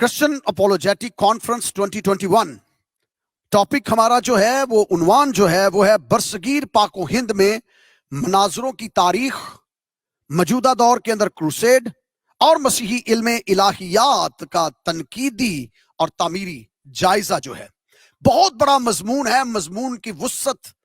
Christian apologetic conference 2021 topic ہمارا جو ہے وہ عنوان جو ہے وہ ہے برصغیر پاک و ہند میں مناظروں کی تاریخ، موجودہ دور کے اندر کروسیڈ اور مسیحی علم الہیات کا تنقیدی اور تعمیری جائزہ جو ہے بہت بڑا مضمون ہے۔ مضمون کی وسعت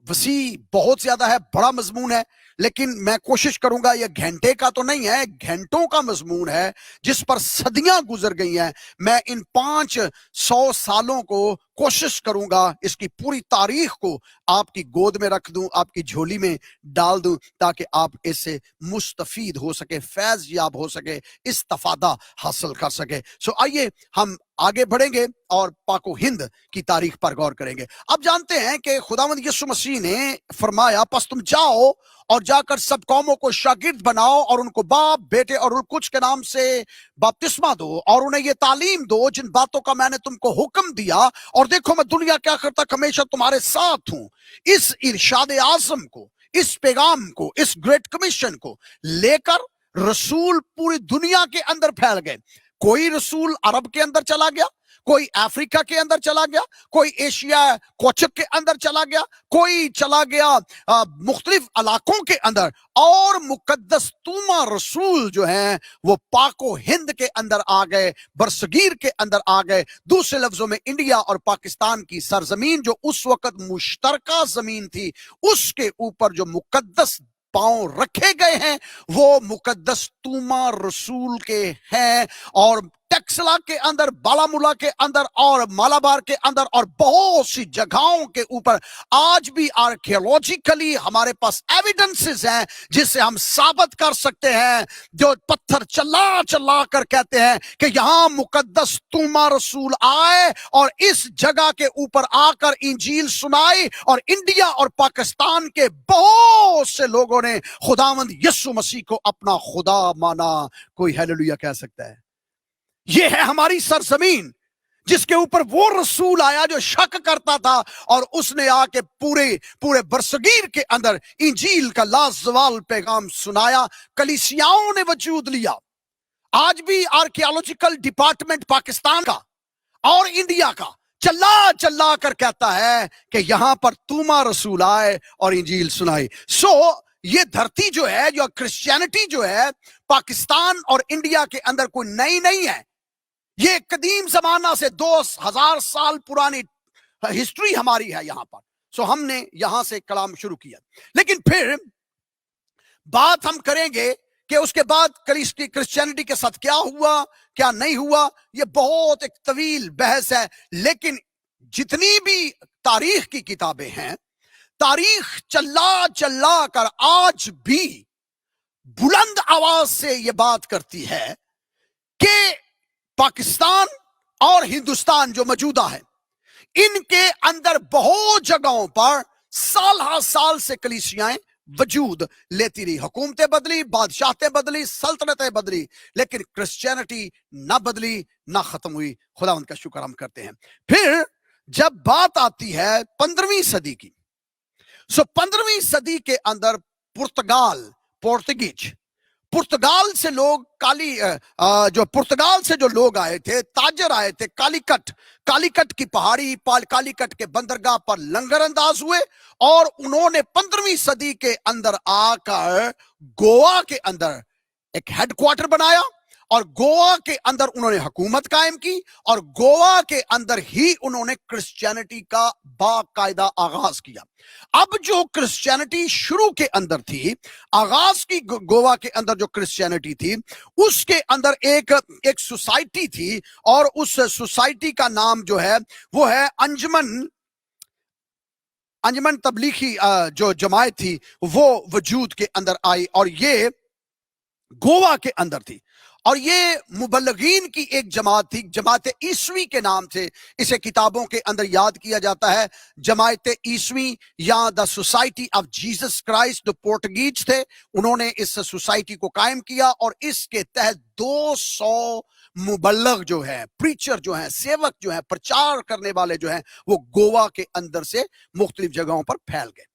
وسیع بہت زیادہ ہے، بڑا مضمون ہے، لیکن میں کوشش کروں گا، یہ گھنٹے کا تو نہیں ہے، گھنٹوں کا مضمون ہے جس پر صدیاں گزر گئی ہیں۔ میں ان 500 سالوں کو کوشش کروں گا اس کی پوری تاریخ کو آپ کی گود میں رکھ دوں، آپ کی جھولی میں ڈال دوں، تاکہ آپ اس سے مستفید ہو سکے، فیض یاب ہو سکے، استفادہ حاصل کر سکے۔ سو آئیے ہم آگے بڑھیں گے اور پاک و ہند کی تاریخ پر غور کریں گے۔ اب جانتے ہیں کہ خداوند یسوع مسیح نے فرمایا، پس تم جاؤ اور جا کر سب قوموں کو شاگرد بناؤ اور ان کو باپ، بیٹے اور روح القدس کے نام سے بپتسمہ دو اور انہیں یہ تعلیم دو جن باتوں کا میں نے تم کو حکم دیا، اور دیکھو میں دنیا کے آخر تک ہمیشہ تمہارے ساتھ ہوں۔ اس ارشاد اعظم کو، اس پیغام کو، اس گریٹ کمیشن کو لے کر رسول پوری دنیا کے اندر پھیل گئے۔ کوئی رسول عرب کے اندر چلا گیا، کوئی افریقہ کے اندر چلا گیا، کوئی ایشیا کوچک کے اندر چلا گیا، کوئی چلا گیا مختلف علاقوں کے اندر، اور مقدس توما رسول جو ہیں وہ پاک و ہند کے اندر آ گئے، برصغیر کے اندر آ گئے۔ دوسرے لفظوں میں انڈیا اور پاکستان کی سرزمین جو اس وقت مشترکہ زمین تھی، اس کے اوپر جو مقدس پاؤں رکھے گئے ہیں وہ مقدس توما رسول کے ہیں، اور ٹیکسلا کے اندر، بالامولا کے اندر اور مالابار کے اندر اور بہت سی جگہوں کے اوپر آج بھی آرکیولوجیکلی ہمارے پاس ایویڈنسز ہیں جس سے ہم ثابت کر سکتے ہیں، جو پتھر چلا چلا کر کہتے ہیں کہ یہاں مقدس توما رسول آئے اور اس جگہ کے اوپر آ کر انجیل سنائی، اور انڈیا اور پاکستان کے بہت سے لوگوں نے خداوند یسوع مسیح کو اپنا خدا مانا۔ کوئی ہیلیلویا کہہ سکتا ہے؟ یہ ہے ہماری سرزمین جس کے اوپر وہ رسول آیا جو شک کرتا تھا، اور اس نے آ کے پورے برصغیر کے اندر انجیل کا لازوال پیغام سنایا۔ کلیسیاؤں نے وجود لیا۔ آج بھی آرکیالوجیکل ڈپارٹمنٹ پاکستان کا اور انڈیا کا چلا چلا کر کہتا ہے کہ یہاں پر توما رسول آئے اور انجیل سنائی۔ یہ دھرتی جو ہے، جو کرسچینٹی جو ہے پاکستان اور انڈیا کے اندر کوئی نئی نہیں ہے، یہ قدیم زمانہ سے 2000 سال پرانی ہسٹری ہماری ہے یہاں پر۔ ہم نے یہاں سے کلام شروع کیا، لیکن پھر بات ہم کریں گے کہ اس کے بعد کرسچینٹی کے ساتھ کیا ہوا، کیا نہیں ہوا۔ یہ بہت ایک طویل بحث ہے، لیکن جتنی بھی تاریخ کی کتابیں ہیں، تاریخ چلا چلا کر آج بھی بلند آواز سے یہ بات کرتی ہے کہ پاکستان اور ہندوستان جو موجودہ ہے، ان کے اندر بہت جگہوں پر سال ہر سال سے کلیسیائیں وجود لیتی رہی، حکومتیں بدلی، بادشاہتیں بدلی، سلطنتیں بدلی، لیکن کرسچینٹی نہ بدلی، نہ ختم ہوئی۔ خداوند کا شکر ہم کرتے ہیں۔ پھر جب بات آتی ہے 15ویں صدی کی، 15ویں صدی کے اندر پرتگال سے لوگ پرتگال سے جو لوگ آئے تھے، تاجر آئے تھے، کالیکٹ کی پہاڑی، کالیکٹ کے بندرگاہ پر لنگر انداز ہوئے، اور انہوں نے 15ویں صدی کے اندر آ کر گوا کے اندر ایک ہیڈ کوارٹر بنایا، اور گوا کے اندر انہوں نے حکومت قائم کی، اور گوا کے اندر ہی انہوں نے کرسچینٹی کا باقاعدہ آغاز کیا۔ اب جو کرسچینٹی شروع کے اندر تھی، آغاز کی گوا کے اندر جو کرسچینٹی تھی، اس کے اندر ایک سوسائٹی تھی، اور اس سوسائٹی کا نام جو ہے وہ ہے انجمن تبلیغی جو جماعت تھی وہ وجود کے اندر آئی، اور یہ گوا کے اندر تھی، اور یہ مبلغین کی ایک جماعت تھی، جماعت عیسوی کے نام سے اسے کتابوں کے اندر یاد کیا جاتا ہے۔ جماعت عیسوی یا the society of Jesus Christ, جو پورٹگیز تھے، انہوں نے اس سوسائٹی کو قائم کیا، اور اس کے تحت 200 مبلغ جو ہیں، پریچر جو ہیں، سیوک جو ہیں، پرچار کرنے والے جو ہیں، وہ گوا کے اندر سے مختلف جگہوں پر پھیل گئے۔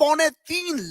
2.25